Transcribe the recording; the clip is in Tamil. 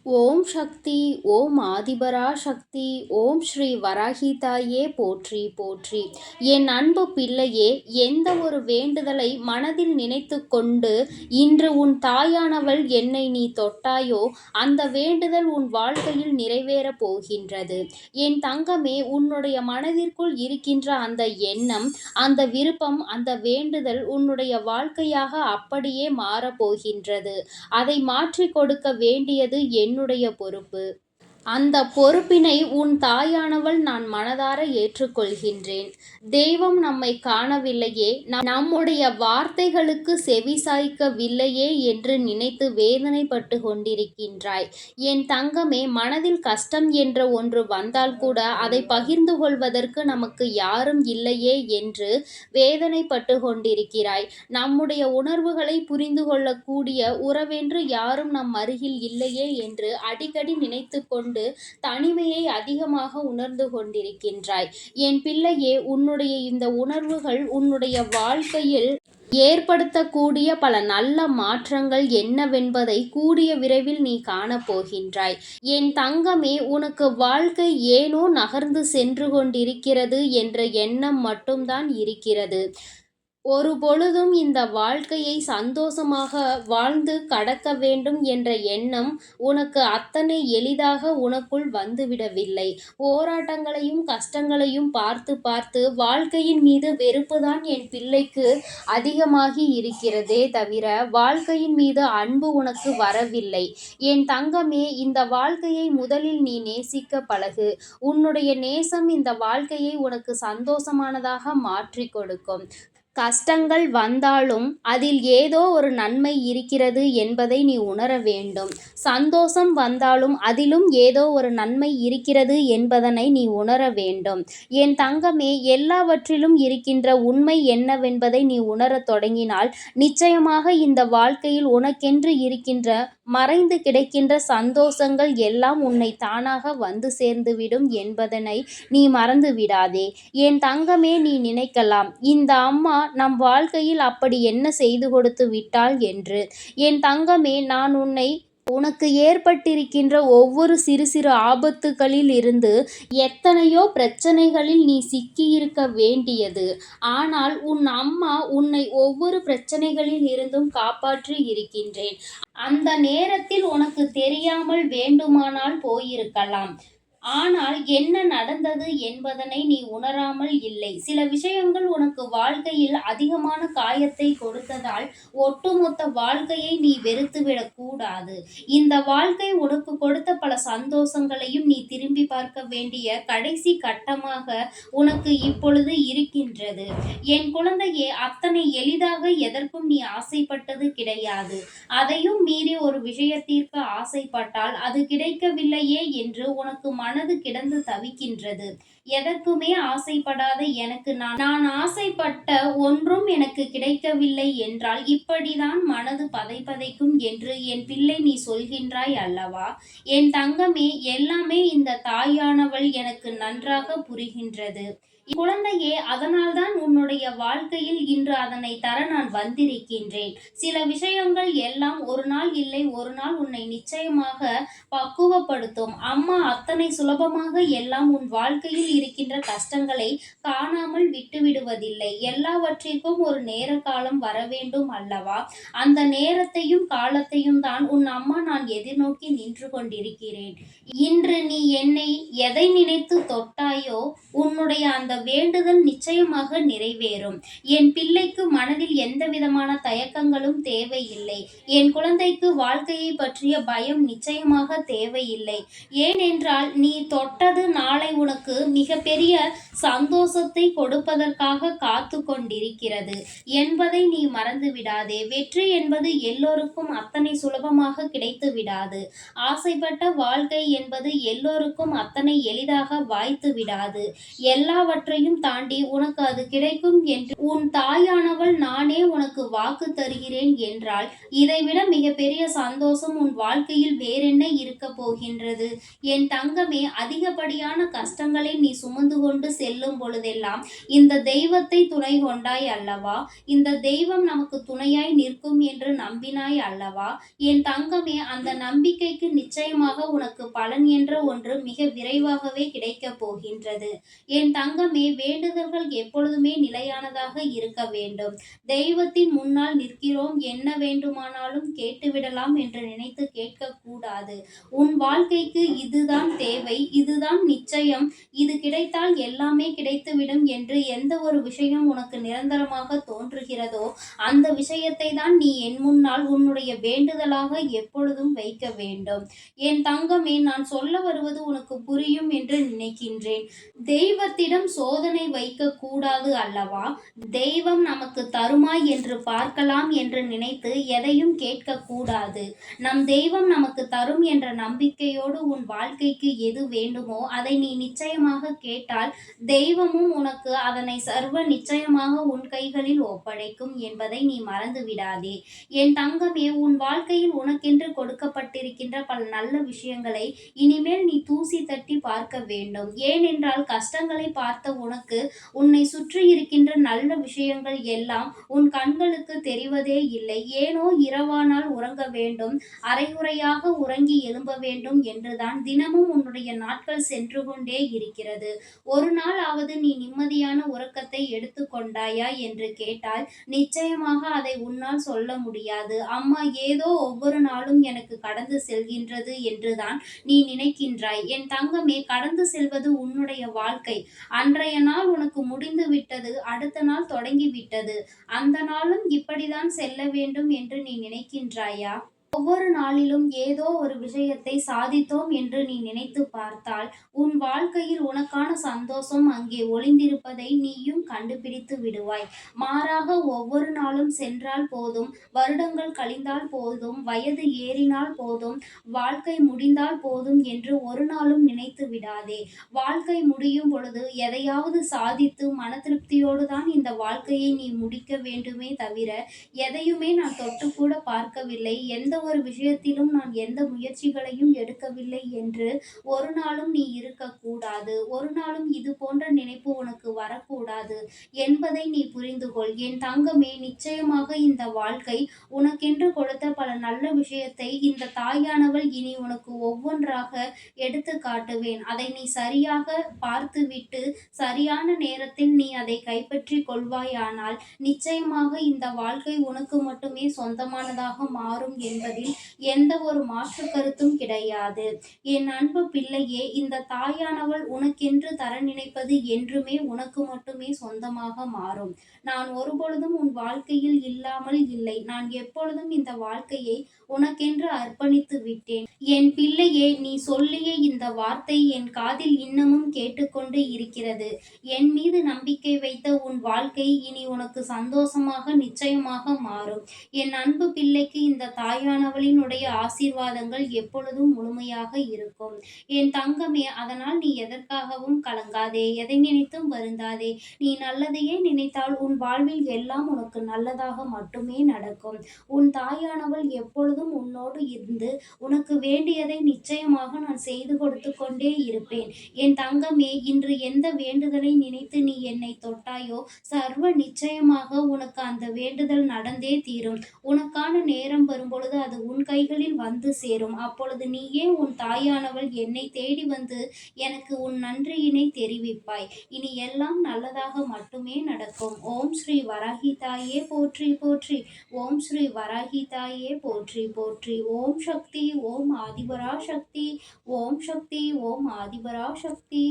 ஓம் சக்தி. ஓம் ஆதிபரா சக்தி. ஓம் ஸ்ரீ வராகிதாயே போற்றி போற்றி. என் அன்பு பிள்ளையே, எந்த ஒரு வேண்டுதலை மனதில் நினைத்து கொண்டு இன்று உன் தாயானவள் என்னை நீ தொட்டாயோ, அந்த வேண்டுதல் உன் வாழ்க்கையில் நிறைவேறப் போகின்றது. என் தங்கமே, உன்னுடைய மனதிற்குள் இருக்கின்ற அந்த எண்ணம், அந்த விருப்பம், அந்த வேண்டுதல் உன்னுடைய வாழ்க்கையாக அப்படியே மாறப்போகின்றது. அதை மாற்றிக் கொடுக்க வேண்டியது என்னுடைய பொறுப்பு. அந்த பொறுப்பினை உன் தாயானவள் நான் மனதார ஏற்றுக்கொள்கின்றேன். தெய்வம் நம்மை காணவில்லையே, நம்முடைய வார்த்தைகளுக்கு செவிசாய்க்கவில்லையே என்று நினைத்து வேதனைப்பட்டு கொண்டிருக்கின்றாய். என் தங்கமே, மனதில் கஷ்டம் என்ற ஒன்று வந்தால் கூட அதை பகிர்ந்து கொள்வதற்கு நமக்கு யாரும் இல்லையே என்று வேதனைப்பட்டு கொண்டிருக்கிறாய். நம்முடைய உணர்வுகளை புரிந்து கொள்ளக்கூடிய உறவென்று யாரும் நம் அருகில் இல்லையே என்று அடிக்கடி நினைத்து கொண்டு தனிமையை அதிகமாக உணர்ந்து கொண்டிருக்கின்றாய். என் பிள்ளையே, உன்னுடைய இந்த உணர்வுகள் உன்னுடைய வாழ்க்கையில் ஏற்படுத்தக்கூடிய பல நல்ல மாற்றங்கள் என்னவென்பதை கூடிய விரைவில் நீ காணப்போகின்றாய். என் தங்கமே, உனக்கு வாழ்க்கை ஏனோ நகர்ந்து சென்று கொண்டிருக்கிறது என்ற எண்ணம் மட்டும்தான் இருக்கிறது. ஒரு பொழுதும் இந்த வாழ்க்கையை சந்தோஷமாக வாழ்ந்து கடக்க வேண்டும் என்ற எண்ணம் உனக்கு அத்தனை எளிதாக உனக்குள் வந்துவிடவில்லை. போராட்டங்களையும் கஷ்டங்களையும் பார்த்து பார்த்து வாழ்க்கையின் மீது வெறுப்புதான் என் பிள்ளைக்கு அதிகமாகி இருக்கிறதே தவிர வாழ்க்கையின் மீது அன்பு உனக்கு வரவில்லை. என் தங்கமே, இந்த வாழ்க்கையை முதலில் நீ நேசிக்க பழகு. உன்னுடைய நேசம் இந்த வாழ்க்கையை உனக்கு சந்தோஷமானதாக மாற்றி கொடுக்கும். கஷ்டங்கள் வந்தாலும் அதில் ஏதோ ஒரு நன்மை இருக்கிறது என்பதை நீ உணர வேண்டும். சந்தோஷம் வந்தாலும் அதிலும் ஏதோ ஒரு நன்மை இருக்கிறது என்பதனை நீ உணர வேண்டும். என் தங்கமே, எல்லாவற்றிலும் இருக்கின்ற உண்மை என்னவென்பதை நீ உணரத் தொடங்கினால் நிச்சயமாக இந்த வாழ்க்கையில் உனக்கென்று இருக்கின்ற மறைந்து கிடக்கின்ற சந்தோஷங்கள் எல்லாம் உன்னை தானாக வந்து சேர்ந்துவிடும் என்பதனை நீ மறந்து விடாதே. என் தங்கமே, நீ நினைக்கலாம், இந்த அம்மா நம் வாழ்க்கையில் அப்படி என்ன செய்து கொடுத்து விட்டாள் என்று. என் தங்கமே, நான் உனக்கு ஏற்பட்டிருக்கின்ற ஒவ்வொரு சிறு சிறு ஆபத்துகளில் இருந்து எத்தனையோ பிரச்சனைகளில் நீ சிக்கியிருக்க வேண்டியது. ஆனால் உன் அம்மா உன்னை ஒவ்வொரு பிரச்சனைகளில் இருந்தும் காப்பாற்றி இருக்கின்றேன். அந்த நேரத்தில் உனக்கு தெரியாமல் வேண்டுமானால் போயிருக்கலாம். ஆனால் என்ன நடந்தது என்பதனை நீ உணராமல் இல்லை. சில விஷயங்கள் உனக்கு வாழ்க்கையில் அதிகமான காயத்தை கொடுத்ததால் ஒட்டுமொத்த வாழ்க்கையை நீ வெறுத்துவிடக் கூடாது. இந்த வாழ்க்கை உனக்கு கொடுத்த பல சந்தோஷங்களையும் நீ திரும்பி பார்க்க வேண்டிய கடைசி கட்டமாக உனக்கு இப்பொழுது இருக்கின்றது. என் குழந்தையே, அத்தனை எளிதாக எதற்கும் நீ ஆசைப்பட்டது கிடையாது. அதையும் மீறி ஒரு விஷயத்திற்கு ஆசைப்பட்டால் அது கிடைக்கவில்லையே என்று உனக்கு மனது கிடந்து தவிக்கின்றது. எதற்குமே ஆசைப்படாத எனக்கு நான் ஆசைப்பட்ட ஒன்றும் எனக்கு கிடைக்கவில்லை என்றால் இப்படிதான் மனது பதைபதைக்கும் என்று என் பிள்ளை நீ சொல்கின்றாய் அல்லவா? என் தங்கமே, எல்லாமே இந்த தாயானவள் எனக்கு நன்றாக புரிகின்றது. குழந்தையே, அதனால்தான் உன்னுடைய வாழ்க்கையில் இன்று அதனை தர நான் வந்திருக்கின்றேன். சில விஷயங்கள் எல்லாம் ஒரு நாள் இல்லை ஒரு நாள் உன்னை நிச்சயமாக பக்குவப்படுத்தும். அம்மா அத்தனை சுலபமாக எல்லாம் உன் வாழ்க்கையில் இருக்கின்ற கஷ்டங்களை காணாமல் விட்டுவிடுவதில்லை. எல்லாவற்றிற்கும் ஒரு நேர காலம் வர வேண்டும் அல்லவா? அந்த நேரத்தையும் காலத்தையும் தான் உன் அம்மா நான் எதிர்நோக்கி நின்று கொண்டிருக்கிறேன். இன்று நீ என்னை எதை நினைத்து தொட்டாயோ உன்னுடைய அந்த வேண்டுதல் நிச்சயமாக நிறைவேறும். என் பிள்ளைக்கு மனதில் எந்த விதமான தயக்கங்களும் தேவையில்லை. என் குழந்தைக்கு வாழ்க்கையை பற்றிய பயம் நிச்சயமாக தேவையில்லை. ஏனென்றால் நீ தொட்டது நாளை உனக்கு மிகப்பெரிய சந்தோஷத்தை கொடுப்பதற்காக காத்து கொண்டிருக்கிறது என்பதை நீ மறந்து விடாதே. வெற்றி என்பது எல்லோருக்கும் அத்தனை சுலபமாக கிடைத்து விடாது. ஆசைப்பட்ட வாழ்க்கை என்பது எல்லோருக்கும் அத்தனை எளிதாக வாய்த்து விடாது. எல்லாவற்றையும் எல்லாவற்றையும் தாண்டி உனக்கு அது கிடைக்கும் என்று உன் தாயானவள் நானே உனக்கு வாக்கு தருகிறேன் என்றால், இதைவிட மிகப்பெரிய சந்தோஷம் உன் வாழ்க்கையில் வேறென்ன இருக்கப் போகின்றது? என் தங்கமே, அதிகப்படியான கஷ்டங்களை நீ சுமந்து கொண்டு செல்லும் பொழுதெல்லாம் இந்த தெய்வத்தை துணை கொண்டாய் அல்லவா? இந்த தெய்வம் நமக்கு துணையாய் நிற்கும் என்று நம்பினாய் அல்லவா? என் தங்கமே, அந்த நம்பிக்கைக்கு நிச்சயமாக உனக்கு பலன் என்ற ஒன்று மிக விரைவாகவே கிடைக்கப் போகின்றது. என் தங்கமே, வேண்டுதல்கள் எப்பொழுதுமே நிலையானதாக இருக்க வேண்டும். தெய்வத்தின் முன்னால் நிற்கிறோம், என்ன வேண்டுமானாலும் கேட்டுவிடலாம் என்று நினைத்து கேட்கக்கூடாது. உன் வாழ்க்கைக்கு இதுதான் தேவை, இதுதான் நிச்சயம், இது கிடைத்தால் எல்லாமே கிடைத்துவிடும் என்று எந்த ஒரு விஷயம் உனக்கு நிரந்தரமாக தோன்றுகிறதோ அந்த விஷயத்தை தான் நீ என் முன்னால் உன்னுடைய வேண்டுதலாக எப்பொழுதும் வைக்க வேண்டும். என் தங்கமே, நான் சொல்ல வருவது உனக்கு புரியும் என்று நினைக்கின்றேன். தெய்வத்திடம் சோதனை வைக்க கூடாது அல்லவா? தெய்வம் நமக்கு தருமா என்று பார்க்கலாம் என்று நினைத்து எதையும் கேட்கக்கூடாது. நம் தெய்வம் நமக்கு தரும் என்ற நம்பிக்கையோடு உன் வாழ்க்கைக்கு எது வேண்டுமோ அதை நீ நிச்சயமாக கேட்டால் தெய்வமும் உனக்கு அதனை சர்வ நிச்சயமாக உன் கைகளில் ஒப்படைக்கும் என்பதை நீ மறந்து விடாதே. என் தங்கமே, உன் வாழ்க்கையில் உனக்கென்று கொடுக்கப்பட்டிருக்கின்ற பல நல்ல விஷயங்களை இனிமேல் நீ தூசி தட்டி பார்க்க வேண்டும். ஏனென்றால் கஷ்டங்களை பார்த்த உனக்கு உன்னை சுற்றி இருக்கின்ற நல்ல விஷயங்கள் எல்லாம் உன் கண்களுக்கு தெரிவதே இல்லை. ஏனோ இரவானால் உறங்க வேண்டும், அரைகுறையாக உறங்கி எழும்ப வேண்டும் என்றுதான் தினமும் உன்னுடைய நாட்கள் சென்று கொண்டே இருக்கிறது. ஒரு நாளாவது நீ நிம்மதியான உறக்கத்தை எடுத்துக்கொண்டாயா என்று கேட்டால் நிச்சயமாக அதை உன்னால் சொல்ல முடியாது. அம்மா, ஏதோ ஒவ்வொரு நாளும் எனக்கு கடந்து செல்கின்றது என்றுதான் நீ நினைக்கின்றாய். என் தங்கமே, கடந்து செல்வது உன்னுடைய வாழ்க்கை. அன்றைய நாள் உனக்கு முடிந்து விட்டது, அடுத்த நாள் தொடங்கிவிட்டது. அந்த நாளும் இப்படிதான் செல்ல வேண்டும் என்று நீ நினைக்கின்றாயா? ஒவ்வொரு நாளிலும் ஏதோ ஒரு விஷயத்தை சாதித்தோம் என்று நீ நினைத்து பார்த்தால் உன் வாழ்க்கையில் உனக்கான சந்தோஷம் அங்கே ஒளிந்திருப்பதை நீயும் கண்டுபிடித்து விடுவாய். மாறாக ஒவ்வொரு நாளும் சென்றால் போதும், வருடங்கள் கழிந்தால் போதும், வயது ஏறினால் போதும், வாழ்க்கை முடிந்தால் போதும் என்று ஒரு நாளும் நினைத்து விடாதே. வாழ்க்கை முடியும் பொழுது எதையாவது சாதித்து மன திருப்தியோடு தான் இந்த வாழ்க்கையை நீ முடிக்க வேண்டுமே தவிர எதையுமே நான் தொட்டுக்கூட பார்க்கவில்லை, எந்த ஒரு விஷயத்திலும் நான் எந்த முயற்சிகளையும் எடுக்கவில்லை என்று ஒரு நாளும் நீ இருக்கக்கூடாது. ஒரு நாளும் இது போன்ற நினைப்பு உனக்கு வரக்கூடாது என்பதை நீ புரிந்து கொள். என் தங்கமே, நிச்சயமாக இந்த வாழ்க்கை உனக்கென்று கொடுத்த பல நல்ல விஷயத்தை இந்த தாயானவள் இனி உனக்கு ஒவ்வொன்றாக எடுத்து காட்டுவேன். அதை நீ சரியாக பார்த்துவிட்டு சரியான நேரத்தில் நீ அதை கைப்பற்றி கொள்வாயானால் நிச்சயமாக இந்த வாழ்க்கை உனக்கு மட்டுமே சொந்தமானதாக மாறும் என்பதில் எந்த ஒரு மாற்று கருத்தும் கிடையாது. என் அன்பு பிள்ளையே, இந்த தாயானவள் உனக்கென்று தர நினைப்பது என்றுமே உனக்கு மட்டுமே சொந்தமாக மாறும். நான் ஒருபொழுதும் உன் வாழ்க்கையில் இல்லாமல் இல்லை. நான் எப்பொழுதும் இந்த வாழ்க்கையை உனக்கென்று அர்ப்பணித்து விட்டேன். என் பிள்ளையே, நீ சொல்லிய இந்த வார்த்தை என் காதில் இன்னமும் கேட்டுக்கொண்டு இருக்கிறது. என் மீது நம்பிக்கை வைத்த உன் வாழ்க்கை இனி உனக்கு சந்தோஷமாக நிச்சயமாக மாறும். என் அன்பு பிள்ளைக்கு இந்த தாயானவளினுடைய ஆசீர்வாதங்கள் எப்பொழுதும் முழுமையாக இருக்கும். என் தங்கமே, அதனால் நீ எதற்காகவும் கலங்காதே, எதை நினைத்தும் வருந்தாதே. நீ நல்லதையே நினைத்தால் உன் வாழ்வில் எல்லாம் உனக்கு நல்லதாக மட்டுமே நடக்கும். உன் தாயானவள் எப்பொழுதும் உன்னோடு இருந்து உனக்கு வேண்டியதை நிச்சயமாக நான் செய்து கொடுத்து கொண்டே இருப்பேன். என் தங்கமே, இன்று எந்த வேண்டுதலை நினைத்து நீ என்னை தொட்டாயோ சர்வ நிச்சயமாக உனக்கு அந்த வேண்டுதல் நடந்தே தீரும். உனக்கான நேரம் வரும்பொழுது அது உன் கைகளில் வந்து சேரும். அப்பொழுது நீயே உன் தாயானவள் என்னை தேடி வந்து எனக்கு உன் நன்றியினை தெரிவிப்பாய். இனி எல்லாம் நல்லதாக மட்டுமே நடக்கும். ஓம் ஸ்ரீ வராகி தாயே போற்றி போற்றி. ஓம் ஸ்ரீ வராகி தாயே போற்றி போற்றி. ஓம் சக்தி, ஓம் ஆதிபரா சக்தி. ஓம் சக்தி, ஓம் ஆதிபரா சக்தி.